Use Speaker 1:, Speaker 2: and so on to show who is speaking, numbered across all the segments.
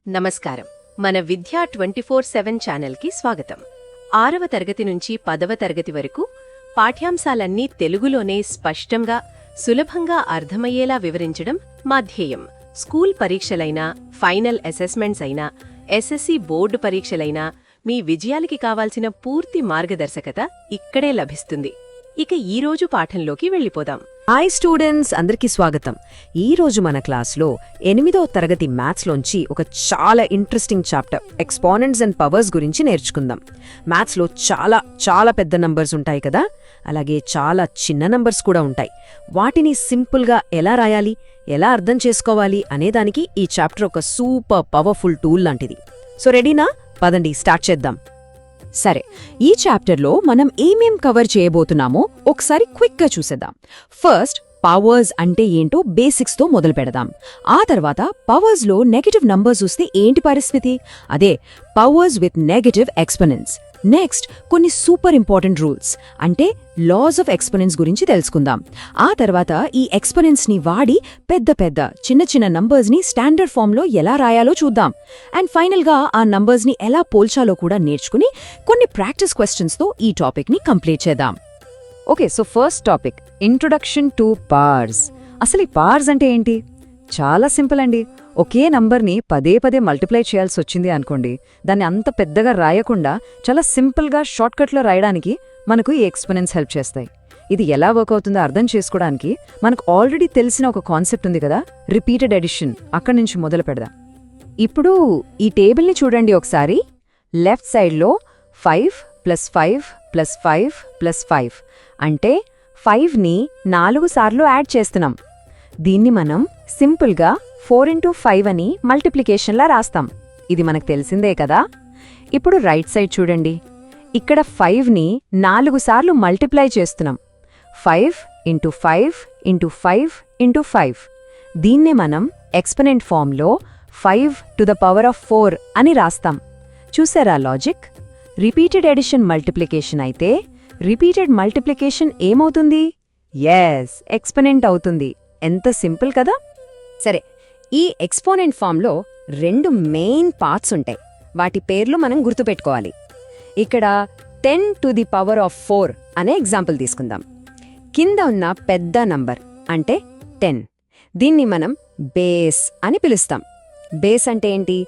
Speaker 1: నమస్కారం. మన విద్యా 24/7 ఛానల్కి స్వాగతం. 6వ తరగతి నుంచి 10వ తరగతి వరకు పాఠ్యాంశాలన్నీ తెలుగులోనే స్పష్టంగా, సులభంగా అర్థమయ్యేలా వివరించడం మా ధ్యేయం. స్కూల్ పరీక్షలైనా, ఫైనల్ అసెస్మెంట్స్ అయినా, ఎస్ఎస్సి బోర్డు పరీక్షలైనా మీ విజయాలకి కావాల్సిన పూర్తి మార్గదర్శకత ఇక్కడే లభిస్తుంది. ఇక ఈరోజు పాఠంలోకి వెళ్ళిపోదాం.
Speaker 2: హాయ్ స్టూడెంట్స్, అందరికీ స్వాగతం. ఈరోజు మన క్లాస్లో 8వ తరగతి మ్యాథ్స్లోంచి ఒక చాలా interesting chapter exponents and powers గురించి నేర్చుకుందాం. మ్యాథ్స్లో చాలా పెద్ద నంబర్స్ ఉంటాయి కదా, అలాగే చాలా చిన్న నంబర్స్ కూడా ఉంటాయి. వాటిని సింపుల్గా ఎలా రాయాలి, ఎలా అర్థం చేసుకోవాలి అనేదానికి ఈ చాప్టర్ ఒక సూపర్ పవర్ఫుల్ టూల్ లాంటిది. సో రెడీనా? పదండి స్టార్ట్ చేద్దాం. సరే, ఈ చాప్టర్లో మనం ఏమేం కవర్ చేయబోతున్నామో ఒకసారి క్విక్గా చూసేద్దాం. ఫస్ట్ పవర్స్ అంటే ఏంటో బేసిక్స్తో మొదలు పెడదాం. ఆ తర్వాత పవర్స్లో నెగటివ్ నంబర్స్ వస్తే ఏంటి పరిస్థితి, అదే powers with negative exponents. Next కొన్ని సూపర్ ఇంపార్టెంట్ రూల్స్ అంటే లాస్ ఆఫ్ ఎక్స్పోనెంట్స్ గురించి తెలుసుకుందాం. ఆ తర్వాత ఈ ఎక్స్పోనెంట్స్ని వాడి పెద్ద చిన్న నంబర్స్ని స్టాండర్డ్ ఫామ్లో ఎలా రాయాలో చూద్దాం. అండ్ ఫైనల్గా ఆ నంబర్స్ని ఎలా పోల్చాలో కూడా నేర్చుకుని కొన్ని ప్రాక్టీస్ క్వశ్చన్స్తో ఈ టాపిక్ని కంప్లీట్ చేద్దాం. Okay, so first topic introduction to powers. అసలు ఈ పవర్స్ అంటే ఏంటి? చాలా సింపుల్ అండి. ఒకే నంబర్ని పదే మల్టిప్లై చేయాల్సి వచ్చింది అనుకోండి, దాన్ని అంత పెద్దగా రాయకుండా చాలా సింపుల్గా షార్ట్కట్లో రాయడానికి మనకు ఈ ఎక్స్పోనెంట్స్ హెల్ప్ చేస్తాయి. ఇది ఎలా వర్క్ అవుతుందో అర్థం చేసుకోవడానికి మనకు ఆల్రెడీ తెలిసిన ఒక కాన్సెప్ట్ ఉంది కదా, రిపీటెడ్ ఎడిషన్. అక్కడి నుంచి మొదలు పెడదాం. ఇప్పుడు ఈ టేబుల్ని చూడండి ఒకసారి. లెఫ్ట్ సైడ్లో 5 + 5 + 5 + 5 అంటే 5ని 4 సార్లు యాడ్ చేస్తున్నాం. దీన్ని మనం సింపుల్గా 4 × 5 అని మల్టిప్లికేషన్లా రాస్తాం. ఇది మనకు తెలిసిందే కదా. ఇప్పుడు రైట్ సైడ్ చూడండి. ఇక్కడ 5ని 4 సార్లు మల్టిప్లై చేస్తున్నాం. 5 × 5 × 5 × 5. దీన్నే మనం ఎక్స్పోనెంట్ ఫామ్లో 5⁴ అని రాస్తాం. చూసారా లాజిక్? రిపీటెడ్ ఎడిషన్ మల్టిప్లికేషన్ అయితే రిపీటెడ్ మల్టిప్లికేషన్ ఏమవుతుంది? ఎస్, ఎక్స్పోనెంట్ అవుతుంది. ఎంత సింపుల్ కదా. సరే, ఈ ఎక్స్పోనెంట్ ఫామ్లో 2 మెయిన్ పార్ట్స్ ఉంటాయి. వాటి పేర్లు మనం గుర్తుపెట్టుకోవాలి. ఇక్కడ 10⁴ అనే ఎగ్జాంపుల్ తీసుకుందాం. కింద ఉన్న పెద్ద నంబర్ అంటే 10. దీన్ని మనం బేస్ అని పిలుస్తాం. బేస్ అంటే ఏంటి?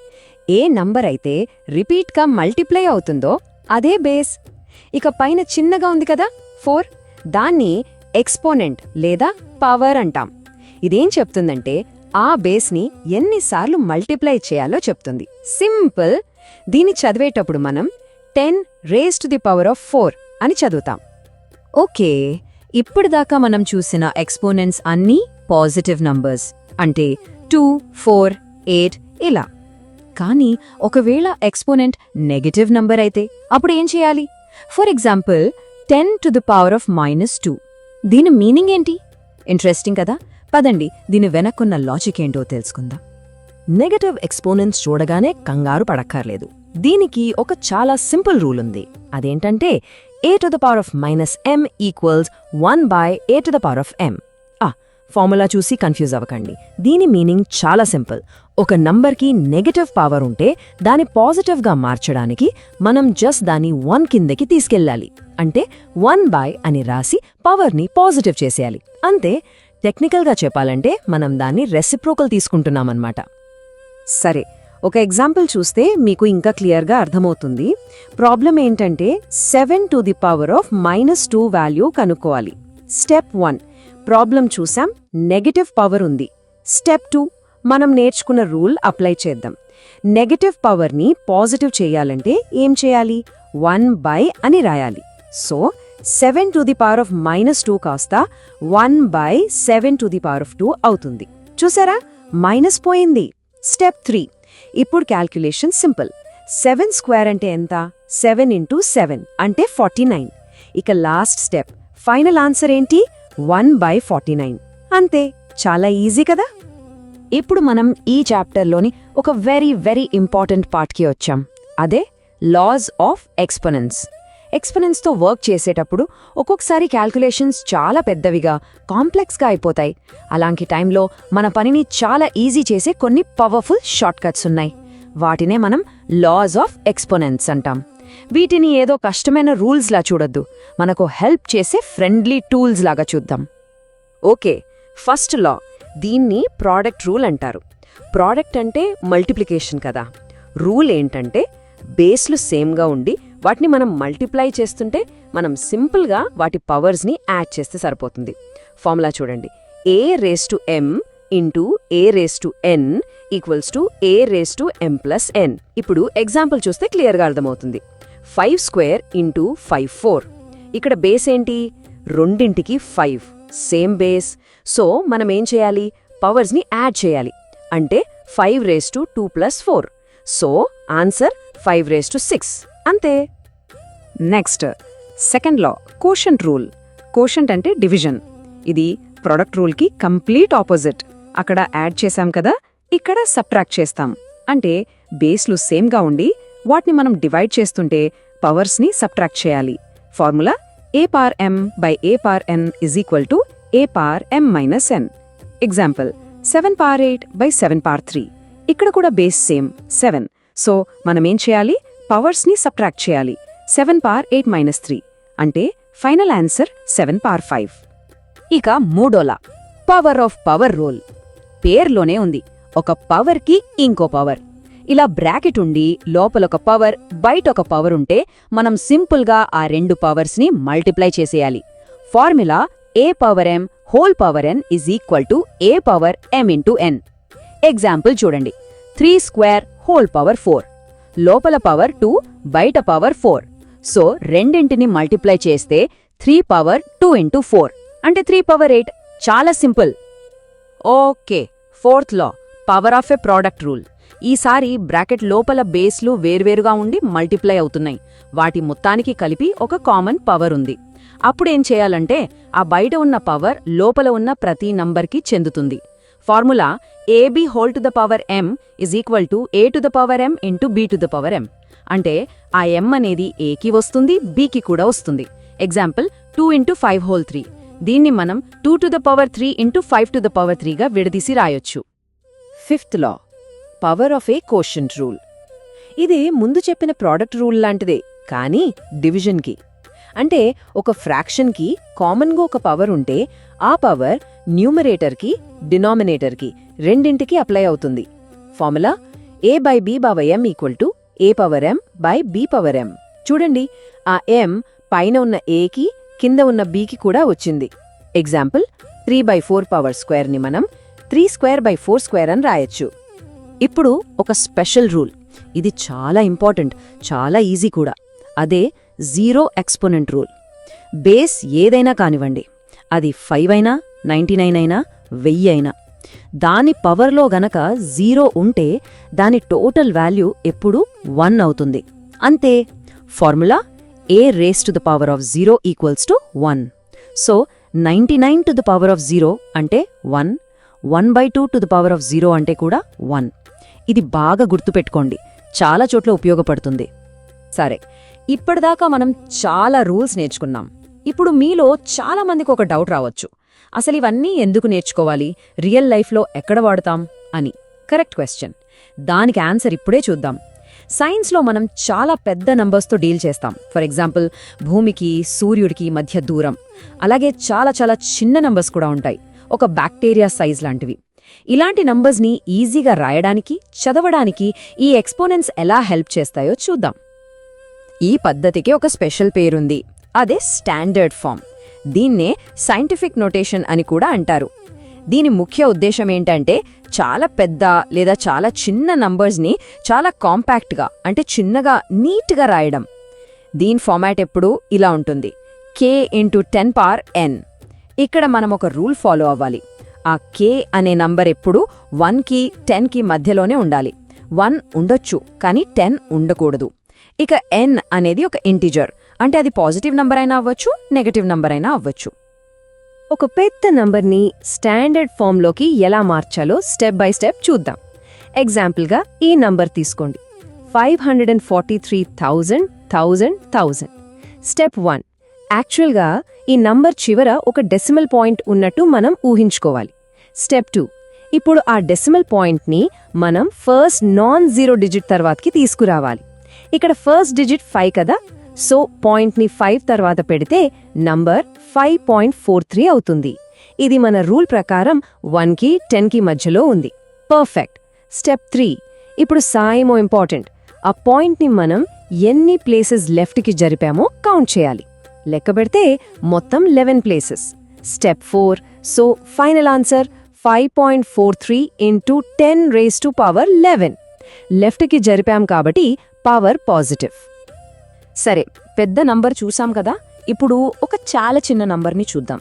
Speaker 2: ఏ నంబర్ అయితే రిపీట్గా మల్టిప్లై అవుతుందో అదే బేస్. ఇక పైన చిన్నగా ఉంది కదా 4, దాన్ని ఎక్స్పోనెంట్ లేదా పవర్ అంటాం. ఇదేం చెప్తుందంటే ఆ బేస్ని ఎన్నిసార్లు మల్టిప్లై చేయాలో చెప్తుంది. సింపుల్. దీన్ని చదివేటప్పుడు మనం 10⁴ అని చదువుతాం. ఓకే, ఇప్పటిదాకా మనం చూసిన ఎక్స్పోనెంట్స్ అన్నీ పాజిటివ్ నంబర్స్ అంటే 2, 4, 8 ఇలా. కానీ ఒకవేళ ఎక్స్పోనెంట్ నెగటివ్ నంబర్ అయితే అప్పుడు ఏం చేయాలి? For example 10⁻². దీని మీనింగ్ ఏంటి? ఇంట్రెస్టింగ్ కదా. పదండి దీని వెనక్కున్న లాజిక్ ఏంటో తెలుసుకుందాం. నెగటివ్ ఎక్స్పోనెంట్స్ చూడగానే కంగారు పడక్కర్లేదు. దీనికి ఒక చాలా సింపుల్ రూల్ ఉంది. అదేంటంటే a⁻m = 1/a⁻m. ఫార్ములా చూసి కన్ఫ్యూజ్ అవ్వకండి. దీని మీనింగ్ చాలా సింపుల్. ఒక నంబర్కి నెగటివ్ పవర్ ఉంటే దాన్ని పాజిటివ్గా మార్చడానికి మనం జస్ట్ దాన్ని 1 కిందకి తీసుకెళ్ళాలి. అంటే 1/ అని రాసి పవర్ని పాజిటివ్ చేసేయాలి. అంతే. టెక్నికల్గా చెప్పాలంటే మనం దాన్ని రెసిప్రోకల్ తీసుకుంటున్నామన్నమాట. సరే, ఒక ఎగ్జాంపుల్ చూస్తే మీకు ఇంకా క్లియర్గా అర్థమవుతుంది. ప్రాబ్లం ఏంటంటే 7⁻² వాల్యూ కనుక్కోవాలి. స్టెప్ 1 ప్రాబ్లం చూసాం, నెగటివ్ పవర్ ఉంది. స్టెప్ 2 మనం నేర్చుకున్న రూల్ అప్లై చేద్దాం. నెగటివ్ పవర్ని పాజిటివ్ చేయాలంటే ఏం చేయాలి? 1/ అని రాయాలి. సో 7⁻² కాస్త 1/7² అవుతుంది. చూసారా, మైనస్ పోయింది. స్టెప్ 3 ఇప్పుడు క్యాల్కులేషన్ సింపుల్. 7² అంటే ఎంత? 7 × 7 అంటే 49. ఇక లాస్ట్ స్టెప్, ఫైనల్ ఆన్సర్ ఏంటి? 1/49. అంతే, చాలా ఈజీ కదా. ఇప్పుడు మనం ఈ చాప్టర్లోని ఒక వెరీ ఇంపార్టెంట్ పార్ట్కి వచ్చాం. అదే లాస్ ఆఫ్ ఎక్స్పోనెంట్స్. ఎక్స్పోనెంట్స్తో వర్క్ చేసేటప్పుడు ఒక్కొక్కసారి క్యాల్కులేషన్స్ చాలా పెద్దవిగా, కాంప్లెక్స్గా అయిపోతాయి. అలాంటి టైంలో మన పనిని చాలా ఈజీ చేసే కొన్ని పవర్ఫుల్ షార్ట్కట్స్ ఉన్నాయి. వాటినే మనం లాస్ ఆఫ్ ఎక్స్పోనెంట్స్ అంటాం. వీటిని ఏదో కష్టమైన రూల్స్లా చూడొద్దు, మనకు హెల్ప్ చేసే ఫ్రెండ్లీ టూల్స్ లాగా చూద్దాం. ఓకే, ఫస్ట్ లా, దీన్ని ప్రోడక్ట్ రూల్ అంటారు. ప్రోడక్ట్ అంటే మల్టిప్లికేషన్ కదా. రూల్ ఏంటంటే బేస్లు సేమ్గా ఉండి వాటిని మనం మల్టిప్లై చేస్తుంటే మనం సింపుల్గా వాటి పవర్స్ని యాడ్ చేస్తే సరిపోతుంది. ఫార్ములా చూడండి, a⁻m into a⁻n equals to a⁻m+n. ఇప్పుడు ఎగ్జాంపుల్ చూస్తే క్లియర్గా అర్థమవుతుంది. 5² ఇంటూ 5 4. ఇక్కడ బేస్ ఏంటి? రెండింటికి 5 సేమ్ బేస్. సో మనం ఏం చేయాలి? పవర్స్ని యాడ్ చేయాలి. అంటే 5⁻2 + 4. So answer 5⁻6. అంతే. నెక్స్ట్ సెకండ్ లా, కోషంట్ రూల్. కోషంట్ అంటే డివిజన్. ఇది ప్రొడక్ట్ రూల్కి కంప్లీట్ ఆపోజిట్. అక్కడ యాడ్ చేశాం కదా, ఇక్కడ సబ్ట్రాక్ట్ చేస్తాం. అంటే బేస్లు సేమ్గా ఉండి వాటిని మనం డివైడ్ చేస్తుంటే పవర్స్ని సబ్ట్రాక్ట్ చేయాలి. Formula a⁻m/a⁻n = a⁻m-n. ఎగ్జాంపుల్ 7/8/7/3. ఇక్కడ కూడా బేస్ సేమ్ 7. సో మనమేం చేయాలి? పవర్స్ని సబ్ట్రాక్ట్ చేయాలి. 7/8-3 అంటే ఫైనల్ ఆన్సర్ 7/5. ఇక మూడోలా, పవర్ ఆఫ్ పవర్ రూల్. పేర్లోనే ఉంది, ఒక పవర్కి ఇంకో పవర్. ఇలా బ్రాకెట్ ఉండి లోపలొక పవర్ బయటొక పవర్ ఉంటే మనం సింపుల్గా ఆ రెండు పవర్స్ని మల్టిప్లై చేసేయాలి. Formula a⁻m whole n = a⁻m×n. Example చూడండి, 3² హోల్ 4. లోపల పవర్ 2, బయట పవర్ 4. సో రెండింటిని మల్టిప్లై చేస్తే 3/2 × 4 అంటే 3/8. చాలా simple. Okay, fourth law, power of a product rule. ఈసారి బ్రాకెట్ లోపల బేస్లు వేర్వేరుగా ఉండి మల్టిప్లై అవుతున్నాయి. వాటి మొత్తానికి కలిపి ఒక కామన్ పవర్ ఉంది. అప్పుడేం చేయాలంటే ఆ బయట ఉన్న పవర్ లోపల ఉన్న ప్రతి నంబర్కి చెందుతుంది. Formula ab⁻m = a⁻m×b⁻m. అంటే ఆ m అనేది aకి వస్తుంది, bకి కూడా వస్తుంది. ఎగ్జాంపుల్ 2 × 5 3. దీన్ని మనం 2⁻3 × 5⁻3గా విడదీసి రాయొచ్చు. Fifth law, power of A quotient rule. ఇది ముందు చెప్పిన ప్రోడక్ట్ రూల్ లాంటిదే, కానీ డివిజన్కి. అంటే ఒక ఫ్రాక్షన్కి కామన్గా ఒక పవర్ ఉంటే ఆ పవర్ న్యూమరేటర్కి డినామినేటర్కి రెండింటికి అప్లై అవుతుంది. Formula a/b/m = a⁻m/b/m. చూడండి, ఆ m పైన ఉన్న aకి కింద ఉన్న bకి కూడా వచ్చింది. ఎగ్జాంపుల్ 3/4 ని మనం 3² అని రాయొచ్చు. ఇప్పుడు ఒక స్పెషల్ రూల్. ఇది చాలా ఇంపార్టెంట్, చాలా ఈజీ కూడా. అదే జీరో ఎక్స్పోనెంట్ రూల్. బేస్ ఏదైనా కానివ్వండి, అది 5 అయినా 99 అయినా 1000 అయినా, దాని పవర్లో గనక 0 ఉంటే దాని టోటల్ వాల్యూ ఎప్పుడూ 1 అవుతుంది. అంతే. Formula a⁻0 = 1. సో 99⁻0 అంటే 1, 1/2⁻0 అంటే కూడా 1. ఇది బాగా గుర్తుపెట్టుకోండి, చాలా చోట్ల ఉపయోగపడుతుంది. సరే, ఇప్పటిదాకా మనం చాలా రూల్స్ నేర్చుకున్నాం. ఇప్పుడు మీలో చాలా మందికి ఒక డౌట్ రావచ్చు, అసలు ఇవన్నీ ఎందుకు నేర్చుకోవాలి, రియల్ లైఫ్లో ఎక్కడ వాడతాం అని. Correct question. దానికి ఆన్సర్ ఇప్పుడే చూద్దాం. సైన్స్లో మనం చాలా పెద్ద నంబర్స్తో డీల్ చేస్తాం. ఫర్ ఎగ్జాంపుల్, భూమికి సూర్యుడికి మధ్య దూరం. అలాగే చాలా చాలా చిన్న నంబర్స్ కూడా ఉంటాయి, ఒక బ్యాక్టీరియా సైజ్ లాంటివి. ఇలాంటి నంబర్స్ని ఈజీగా రాయడానికి, చదవడానికి ఈ ఎక్స్పోనెంట్స్ ఎలా హెల్ప్ చేస్తాయో చూద్దాం. ఈ పద్ధతికి ఒక స్పెషల్ పేరుంది, అదే స్టాండర్డ్ ఫామ్. దీన్నే సైంటిఫిక్ నోటేషన్ అని కూడా అంటారు. దీని ముఖ్య ఉద్దేశం ఏంటంటే చాలా పెద్ద లేదా చాలా చిన్న నంబర్స్ని చాలా కాంపాక్ట్గా, అంటే చిన్నగా, నీట్గా రాయడం. దీని ఫార్మాట్ ఎప్పుడూ ఇలా ఉంటుంది, k × 10⁻n. ఇక్కడ మనం ఒక రూల్ ఫాలో అవ్వాలి. ఆ k అనే నంబర్ ఎప్పుడూ 1కి 10కి మధ్యలోనే ఉండాలి. 1 ఉండొచ్చు, కానీ 10 ఉండకూడదు. ఇక n అనేది ఒక ఇంటిజర్, అంటే అది పాజిటివ్ నంబర్ అయినా అవ్వచ్చు, నెగటివ్ నంబర్ అయినా అవ్వచ్చు. ఒక పెద్ద నంబర్ని స్టాండర్డ్ ఫామ్లోకి ఎలా మార్చాలో స్టెప్ బై స్టెప్ చూద్దాం. ఎగ్జాంపుల్గా ఈ నంబర్ తీసుకోండి, 543,000. స్టెప్ 1, యాక్చువల్గా ఈ నంబర్ చివర ఒక డెసిమల్ పాయింట్ ఉన్నట్టు మనం ఊహించుకోవాలి. స్టెప్ 2, ఇప్పుడు ఆ డెసిమల్ పాయింట్ని మనం ఫస్ట్ నాన్ జీరో డిజిట్ తర్వాతకి తీసుకురావాలి. ఇక్కడ ఫస్ట్ డిజిట్ 5 కదా, సో పాయింట్ని 5 తర్వాత పెడితే నంబర్ 5.43 అవుతుంది. ఇది మన రూల్ ప్రకారం 1కి 10కి మధ్యలో ఉంది. పర్ఫెక్ట్. స్టెప్ 3. ఇప్పుడు సాయేమో ఇంపార్టెంట్. ఆ పాయింట్ని మనం ఎన్ని ప్లేసెస్ లెఫ్ట్కి జరిపామో కౌంట్ చేయాలి. లెక్కబెడితే మొత్తం 11 places. Step 4. So final answer 5.43 into 10 raised to power 11. లెఫ్ట్కి జరిపాం కాబట్టి పవర్ పాజిటివ్. సరే, పెద్ద నంబర్ చూసాం కదా, ఇప్పుడు ఒక చాలా చిన్న నంబర్ని చూద్దాం.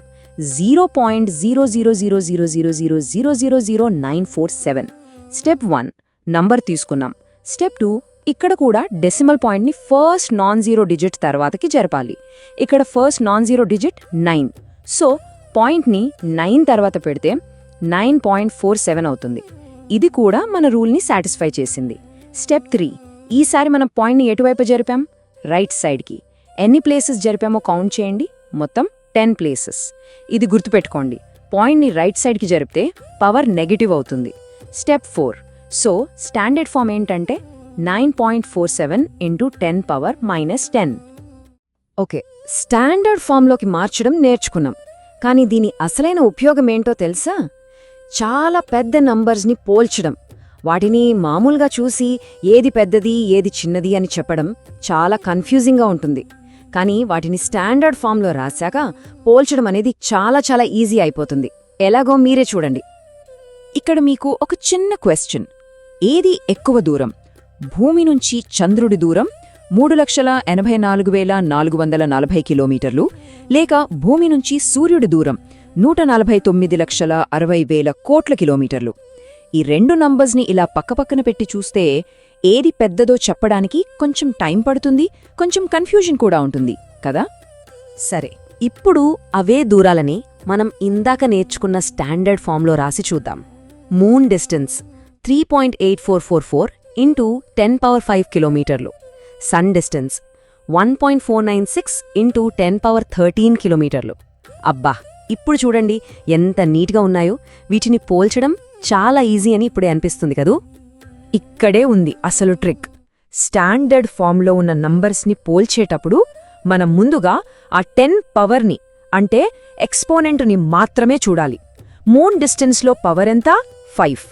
Speaker 2: 0.00000000947. స్టెప్ 1 నంబర్ తీసుకున్నాం. స్టెప్ 2 ఇక్కడ కూడా డెసిమల్ పాయింట్ని ఫస్ట్ నాన్ జీరో డిజిట్ తర్వాతకి జరపాలి. ఇక్కడ first non zero digit 9, so పాయింట్ని 9 తర్వాత పెడితే 9.47 అవుతుంది. ఇది కూడా మన రూల్ని సాటిస్ఫై చేసింది. స్టెప్ 3. ఈసారి మనం పాయింట్ని ఎటువైపు జరిపాం? రైట్ సైడ్కి. ఎన్ని ప్లేసెస్ జరిపామో కౌంట్ చేయండి. మొత్తం 10 ప్లేసెస్. ఇది గుర్తుపెట్టుకోండి, పాయింట్ని రైట్ సైడ్కి జరిపితే పవర్ నెగటివ్ అవుతుంది. స్టెప్ 4. సో స్టాండర్డ్ ఫామ్ ఏంటంటే 9.47 ఇంటూ 10 పవర్ -10. ఓకే, స్టాండర్డ్ ఫామ్లోకి మార్చడం నేర్చుకున్నాం. కానీ దీని అసలైన ఉపయోగమేంటో తెలుసా? చాలా పెద్ద నంబర్స్ని పోల్చడం. వాటిని మామూలుగా చూసి ఏది పెద్దది ఏది చిన్నది అని చెప్పడం చాలా కన్ఫ్యూజింగ్గా ఉంటుంది. కానీ వాటిని స్టాండర్డ్ ఫామ్లో రాశాక పోల్చడం అనేది చాలా చాలా ఈజీ అయిపోతుంది. ఎలాగో మీరే చూడండి. ఇక్కడ మీకు ఒక చిన్న క్వశ్చన్. ఏది ఎక్కువ దూరం? భూమి నుంచి చంద్రుడి దూరం 3,84,440 కిలోమీటర్లు, లేక భూమి నుంచి సూర్యుడి దూరం 149,60,000 కోట్ల కిలోమీటర్లు? ఈ రెండు నంబర్స్ని ఇలా పక్కపక్కన పెట్టి చూస్తే ఏది పెద్దదో చెప్పడానికి కొంచెం టైం పడుతుంది, కొంచెం కన్ఫ్యూజన్ కూడా ఉంటుంది కదా. సరే, ఇప్పుడు అవే దూరాలని మనం ఇందాక నేర్చుకున్న స్టాండర్డ్ ఫామ్లో రాసి చూద్దాం. మూన్ డిస్టెన్స్ 3.8444 ఇంటూ 10⁵ కిలోమీటర్లు. సన్ డిస్టెన్స్ 1.496 ఇంటూ 10⁻13 కిలోమీటర్లు. అబ్బా, ఇప్పుడు చూడండి ఎంత నీట్గా ఉన్నాయో. వీటిని పోల్చడం చాలా ఈజీ అని ఇప్పుడే అనిపిస్తుంది కదూ. ఇక్కడే ఉంది అసలు ట్రిక్. స్టాండర్డ్ ఫామ్లో ఉన్న నంబర్స్ని పోల్చేటప్పుడు మనం ముందుగా ఆ 10 పవర్ని అంటే ఎక్స్పోనెంట్ని మాత్రమే చూడాలి. మూన్ డిస్టెన్స్లో పవర్ ఎంత? 5.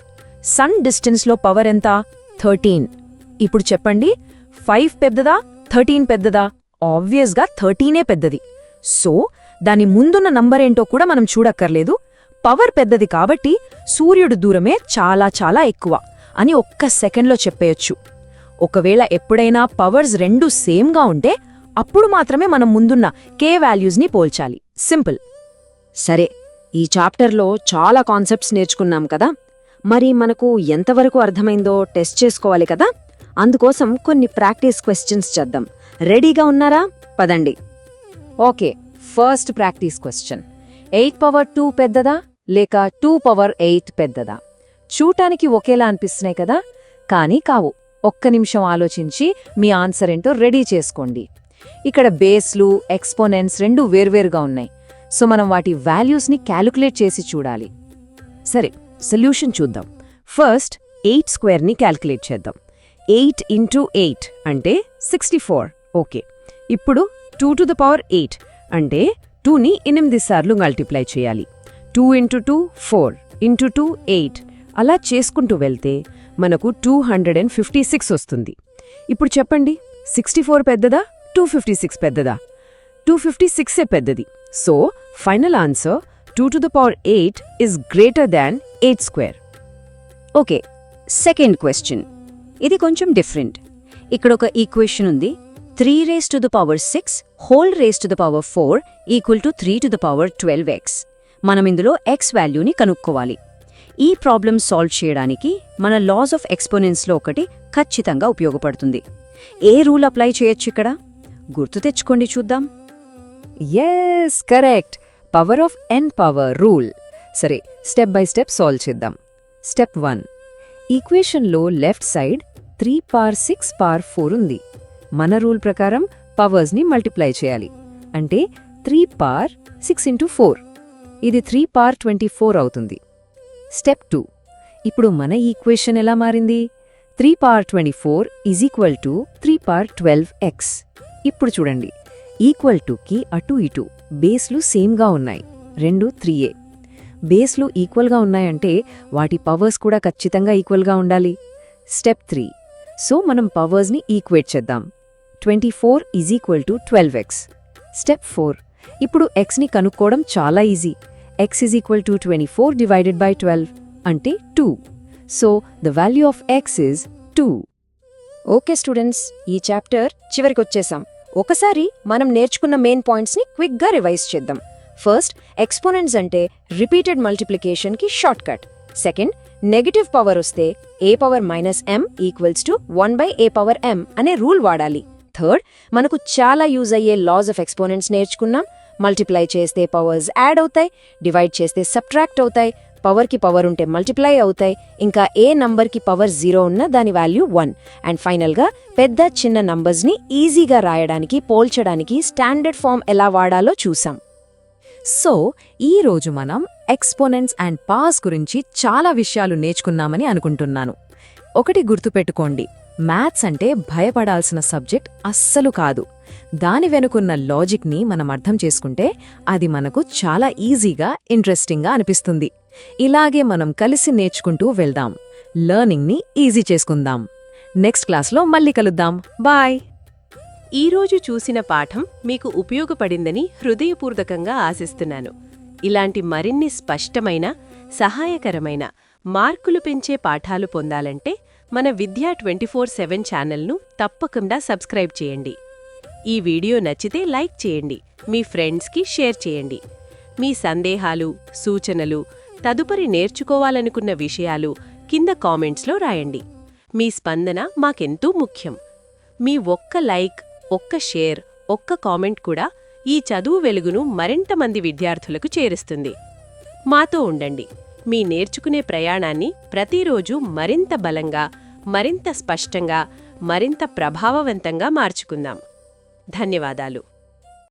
Speaker 2: సన్ డిస్టెన్స్లో పవర్ ఎంత? 13. ఇప్పుడు చెప్పండి, 5 పెద్దదా 13 పెద్దదా? ఆబ్వియస్గా 13ఏ పెద్దది. సో దాని ముందున్న నంబరేంటో కూడా మనం చూడక్కర్లేదు. పవర్ పెద్దది కాబట్టి సూర్యుడు దూరమే చాలా చాలా ఎక్కువ అని ఒక్క సెకండ్లో చెప్పేయొచ్చు. ఒకవేళ ఎప్పుడైనా పవర్స్ రెండూ సేమ్గా ఉంటే అప్పుడు మాత్రమే మనం ముందున్న కే వాల్యూస్ని పోల్చాలి. సింపుల్. సరే, ఈ చాప్టర్లో చాలా కాన్సెప్ట్స్ నేర్చుకున్నాం కదా. మరి మనకు ఎంతవరకు అర్థమైందో టెస్ట్ చేసుకోవాలి కదా. అందుకోసం కొన్ని ప్రాక్టీస్ క్వశ్చన్స్ చేద్దాం. రెడీగా ఉన్నారా? పదండి. Okay, first practice question. 8⁻2 పెద్దదా లేక 2⁻8 పెద్దదా? చూటానికి ఒకేలా అనిపిస్తున్నాయి కదా, కానీ కావు. ఒక్క నిమిషం ఆలోచించి మీ ఆన్సర్ ఏంటో రెడీ చేసుకోండి. ఇక్కడ బేస్లు ఎక్స్పోనెంట్స్ రెండూ వేర్వేరుగా ఉన్నాయి, సో మనం వాటి వాల్యూస్ని క్యాలిక్యులేట్ చేసి చూడాలి. సరే, సొల్యూషన్ చూద్దాం. ఫస్ట్ 8 స్క్వేర్ని క్యాలిక్యులేట్ చేద్దాం. 8 ఇంటూ 8 అంటే 64. ఓకే, ఇప్పుడు 2 to the power 8 అంటే 2ని 8 సార్లు మల్టిప్లై చేయాలి. 2 ఇంటూ 2 4 ఇంటూ 2 8 అలా చేసుకుంటూ వెళ్తే మనకు 256 వస్తుంది. ఇప్పుడు చెప్పండి, 64 పెద్దదా 256 పెద్దదా? 256ఏ పెద్దది. So final answer 2 to the power 8 is greater than 8 square. Okay, second question. ఇది కొంచెం డిఫరెంట్. ఇక్కడ ఒక ఈక్వేషన్ ఉంది. 3 raised to the power 6 whole raised to the power 4 equal to 3 to the power 12x. మనం ఇందులో x వాల్యూని కనుక్కోవాలి. ఈ ప్రాబ్లం సాల్వ్ చేయడానికి మన లాస్ ఆఫ్ ఎక్స్పోనెన్స్లో ఒకటి ఖచ్చితంగా ఉపయోగపడుతుంది. ఏ రూల్ అప్లై చేయొచ్చు ఇక్కడ? గుర్తు తెచ్చుకోండి, చూద్దాం. Yes, correct, power of n power rule. సరే, స్టెప్ బై స్టెప్ సాల్వ్ చేద్దాం. స్టెప్ 1. ఈక్వేషన్లో లెఫ్ట్ సైడ్ 3⁻6⁻4 ఉంది. మన రూల్ ప్రకారం పవర్స్ని మల్టిప్లై చేయాలి. అంటే 3⁻6 × 4. ఇది 3⁻24 అవుతుంది. స్టెప్ 2. ఇప్పుడు మన ఈక్వేషన్ ఎలా మారింది? 3 power 24 is equal to 3 power 12x. ఇప్పుడు చూడండి, ఈక్వల్ టుకి అటు ఇటు బేస్లు సేమ్గా ఉన్నాయి, రెండు 3a. బేస్లు ఈక్వల్గా ఉన్నాయంటే వాటి పవర్స్ కూడా ఖచ్చితంగా ఈక్వల్గా ఉండాలి. స్టెప్ 3. సో మనం పవర్స్ని ఈక్వేట్ చేద్దాం. 24 is equal to 12x. Step 4. ఇప్పుడు xని కనుక్కోవడం చాలా easy. x is equal to 24 divided by 12 అంటే 2. So the value of x is 2. Okay students, ఈ చాప్టర్ చివరికొచ్చేసాం. ఒకసారి మనం నేర్చుకున్న మెయిన్ పాయింట్స్ని క్విక్గా రివైజ్ చేద్దాం. ఫస్ట్, ఎక్స్పోనెంట్స్ అంటే రిపీటెడ్ మల్టిప్లికేషన్కి short cut. Second, negative power వస్తే a power -m equals to 1/a power m అనే రూల్ వాడాలి. థర్డ్, మనకు చాలా యూజ్ అయ్యే లాస్ ఆఫ్ ఎక్స్పోనెంట్స్ నేర్చుకున్నాం. మల్టిప్లై చేస్తే పవర్స్ యాడ్ అవుతాయి, డివైడ్ చేస్తే సబ్ట్రాక్ట్ అవుతాయి, పవర్కి పవర్ ఉంటే మల్టిప్లై అవుతాయి, ఇంకా ఏ నంబర్కి పవర్ 0 ఉన్నా దాని వాల్యూ 1. అండ్ ఫైనల్గా పెద్ద చిన్న నంబర్స్ని ఈజీగా రాయడానికి, పోల్చడానికి స్టాండర్డ్ ఫామ్ ఎలా వాడాలో చూసాం. సో ఈరోజు మనం ఎక్స్పోనెంట్స్ అండ్ పవర్స్ గురించి చాలా విషయాలు నేర్చుకున్నామని అనుకుంటున్నాను. ఒకటి గుర్తుపెట్టుకోండి, మ్యాథ్స్ అంటే భయపడాల్సిన సబ్జెక్ట్ అస్సలు కాదు. దాని వెనుకున్న లాజిక్ని మనం అర్థం చేసుకుంటే అది మనకు చాలా ఈజీగా, ఇంట్రెస్టింగ్గా అనిపిస్తుంది. ఇలాగే మనం కలిసి నేర్చుకుంటూ వెళ్దాం, లెర్నింగ్ని ఈజీ చేసుకుందాం. నెక్స్ట్ క్లాస్లో మళ్ళీ కలుద్దాం. బాయ్.
Speaker 1: ఈరోజు చూసిన పాఠం మీకు ఉపయోగపడిందని హృదయపూర్వకంగా ఆశిస్తున్నాను. ఇలాంటి మరిన్ని స్పష్టమైన, సహాయకరమైన, మార్కులు పెంచే పాఠాలు పొందాలంటే మన విద్యా 24/7 ఛానల్ను తప్పకుండా సబ్స్క్రైబ్ చేయండి. ఈ వీడియో నచ్చితే లైక్ చేయండి, మీ ఫ్రెండ్స్కి షేర్ చేయండి. మీ సందేహాలు, సూచనలు, తదుపరి నేర్చుకోవాలనుకున్న విషయాలు కింద కామెంట్స్లో రాయండి. మీ స్పందన మాకెంతో ముఖ్యం. మీ ఒక్క లైక్, ఒక్క షేర్, ఒక్క కామెంట్ కూడా ఈ చదువు వెలుగును మరింత మంది విద్యార్థులకు చేరుస్తుంది. మాతో ఉండండి. మీ నేర్చుకునే ప్రయాణాన్ని ప్రతిరోజు మరింత బలంగా, మరింత స్పష్టంగా, మరింత ప్రభావవంతంగా మార్చుకుందాం. ధన్యవాదాలు.